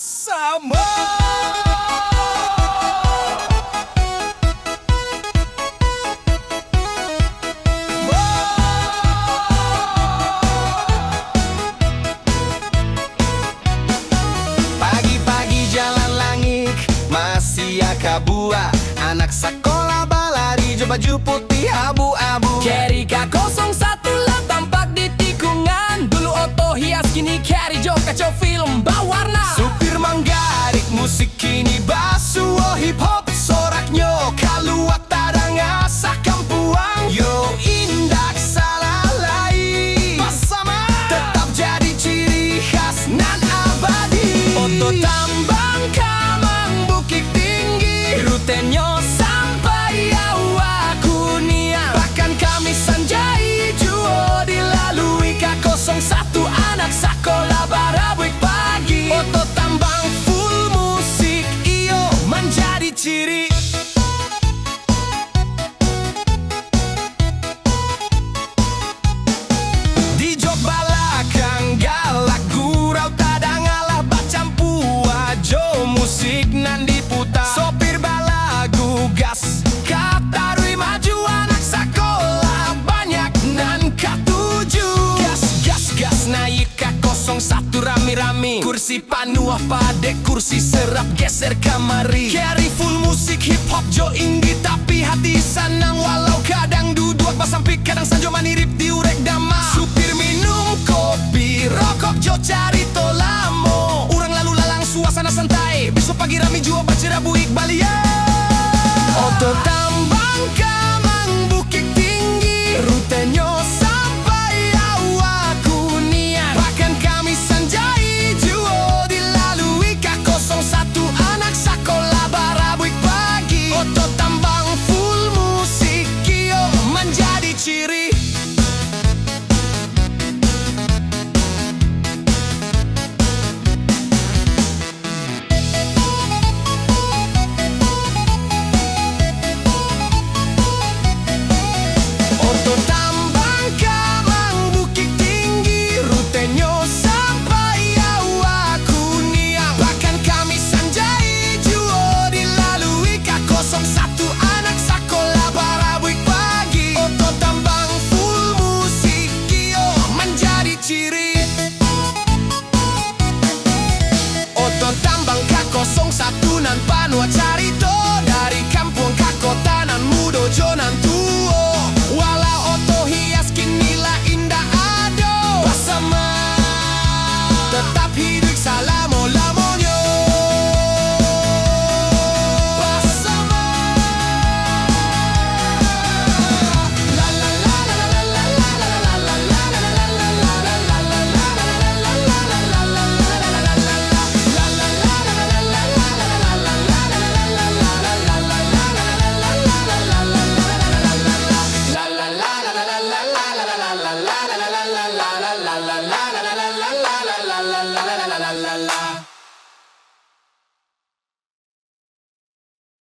sama. Pagi-pagi jalan langit masih akabua, anak sekolah balari baju putih abu-abu. Kerika 01 lah tampak di tikungan. Dulu oto hias kini carry jok kacau film bawarna. Supir manggarik musik kini basuh hip hop soraknya kaluak tadang asa kampuang. Yo indak salah lai bersama tetap jadi ciri khas nan abadi. Oto tambang kamang bukit tinggi rutennya sampai Awak Kuningan. Bahkan kami sanjai juo dilalui K01 anak sekolah barabuik pagi. Oto tambang full musik iyo menjadi ciri. Di jok balakang galak gurau tadang alah bacampu ajo musik nan diputar. Sopir balagu gas katarui maju anak sekolah banyak nan katuju. Gas naik K01 rami-rami, kursi panuah pade kursi serap geser kamari. Carry full musik hip hop jo inggi tapi hati sanang walau kadang duduk basampik kadang sanjo manirip diurek damai. Supir minum kopi rokok jo carito